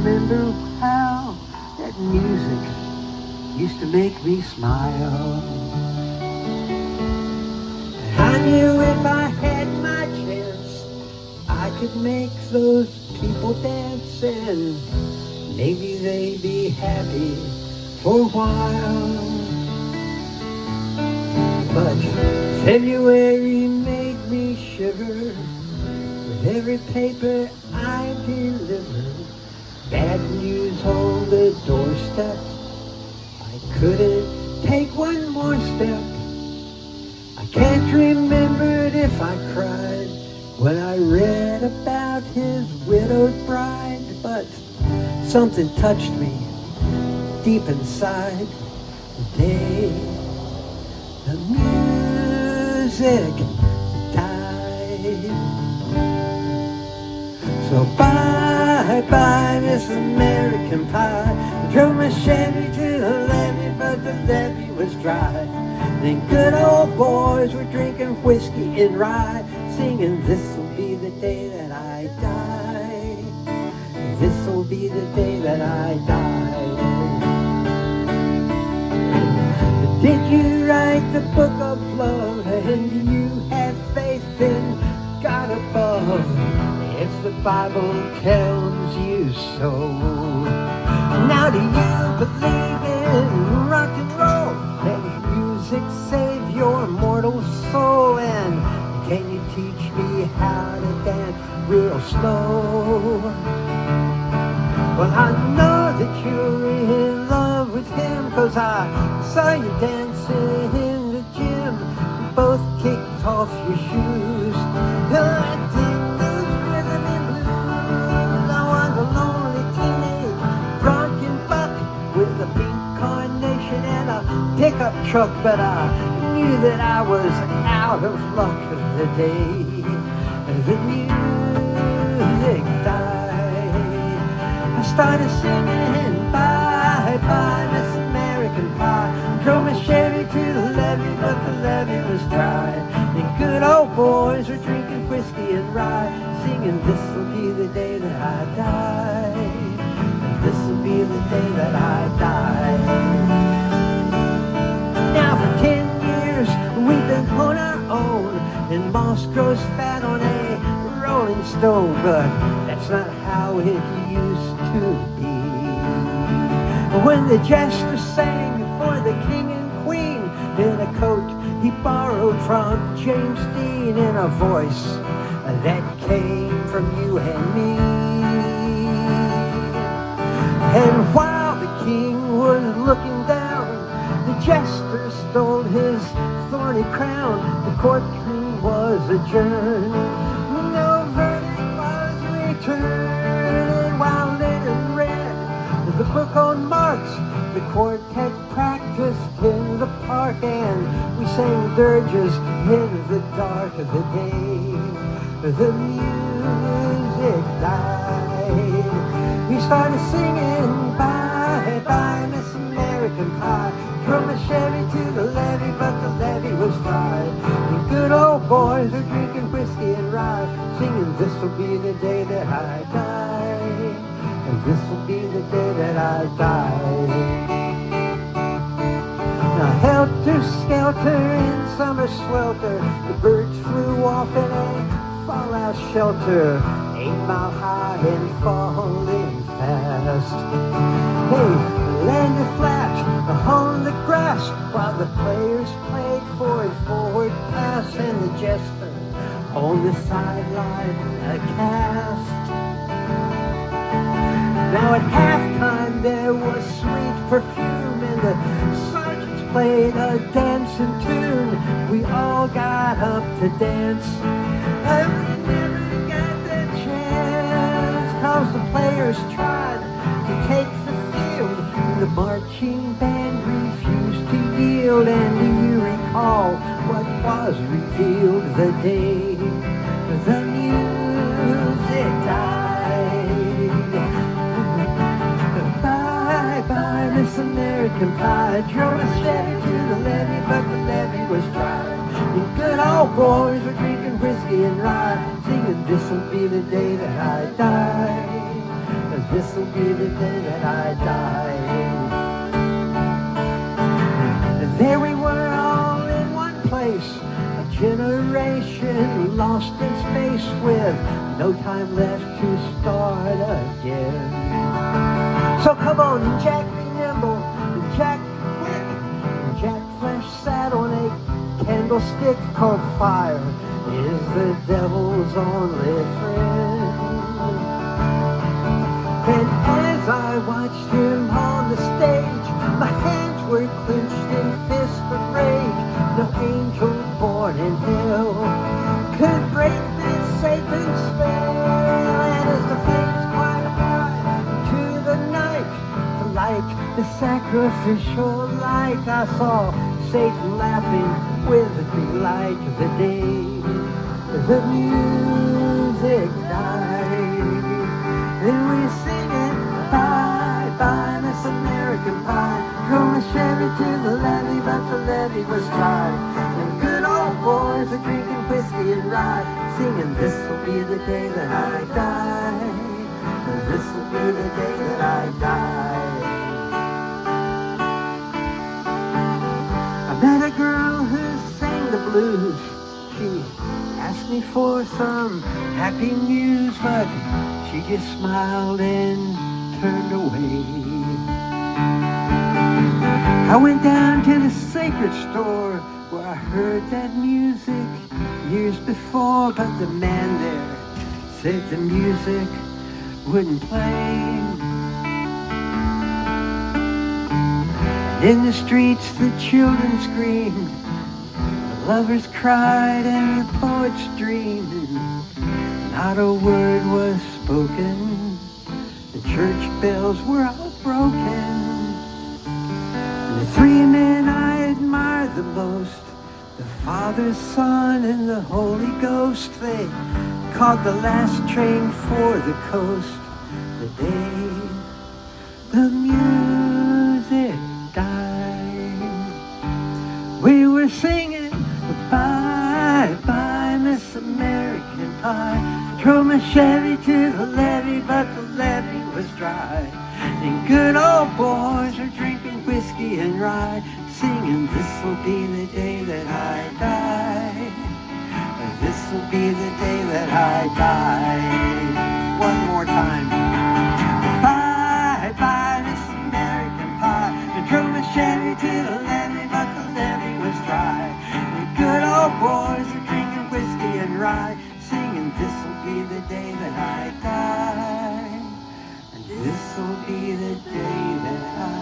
remember how that music used to make me smile. And I knew if I had my chance, I could make those people dance, and maybe they'd be happy for a while. But February made me shiver with every paper I delivered. Bad news on the doorstep. I couldn't take one more step. I can't remember if I cried when I read about his widowed bride, but something touched me deep inside the day the music died. So bye-bye, Miss American Pie. I drove my Chevy to the levee, but the levee was dry. Then good old boys were drinking whiskey and rye, singing, this'll be the day that I die. This'll be the day that I die. Did you write the book of love? And do you have faith in God above? If the Bible tells you so. Now do you believe in rock and roll? Does music save your mortal soul? And can you teach me how to dance real slow? Well, I know that you're in love with him, 'cause I saw you dancing in the gym. You both kicked off your shoes. I dig those rhythm and blues. I was a lonely teenage bronchian buck with a pink carnation and a pickup truck, but I knew that I was out of luck the day the music died. I started singing bye-bye, Miss American Pie. Drove my Chevy to the levee, but the levee was dry. And good old boys were drinking whiskey and rye, singing, this'll be the day that I die. This'll be the day that I die. Now for 10 years we've been on our own, and moss grows fat on a rolling stone, but that's not how it used to be. When the jester sang for the king and queen in a coat he borrowed from James Dean, in a voice that came from you and me. And while the king was looking down, the jester stole his thorny crown. The courtroom was adjourned. No verdict was returned. And while Leonard read the book on marks, the court had practiced in the park, and we sang dirges in the dark of the day. The music died. We started singing bye-bye, Miss American Pie. Drove my Chevy to the levee, but the levee was dry. The good old boys were drinking whiskey and rye, singing, this'll be the day that I die. And this'll be the day that I die. Now helter-skelter in summer swelter, the birds flew off in a fallout shelter, 8 mile high and falling fast. Hey, landed flat on the grass while the players played for a forward pass, and the jester on the sideline cast. Now at halftime there was sweet perfume, and the sergeants played a dancing tune. We all got up to dance, and we never got that chance, 'cause the players tried to take the field. The marching band refused to yield. And do you recall what was revealed the day the music died? Bye-bye, Miss American Pie. Drove a Chevy to the levee, but the levee was dry. And good old boys were drinking whiskey and rye, singing, this'll be the day that I die. this'll be the day that I die. And there we were all in one place, a generation lost in space with no time left to start again. So come on, Jack, be nimble, and Jack, quick, and Jack Flesh sat on a candlestick called fire, is the devil's only friend. And as I watched him on the stage, my hands were clenched in fists of rage. No angel born in hell could break this Satan's spell. And as the flames climbed high into the night to light the sacrificial light, I saw Satan laughing with the light of the day. The music died, and we singing bye bye Miss American Pie. Drove a Chevy to the levee, but the levee was dry. And good old boys are drinking whiskey and rye, singing this'll be the day that I die, and this'll be the day that I die. I met a girl who sang the blues. She asked me for some happy news, but she just smiled and turned away. I went down to the sacred store where I heard that music years before, but the man there said the music wouldn't play. And in the streets the children screamed, the lovers cried, and the poets dreamed. Not a word was spoken, the church bells were all broken. And the three men I admired the most, the Father, Son, and the Holy Ghost, they caught the last train for the coast the day the music died. We were singing bye bye Miss American Pie. Drove my Chevy to the levee, but the levee was dry. And good old boys are drinking whiskey and rye, singing this'll be the day that I die, and this'll be the day that I die. One more time. Bye bye Miss American Pie. I drove my Chevy to the levee, but the levee was dry. And good old boys are drinking whiskey and rye, singing this'll be the day that I die, and this'll be the day that I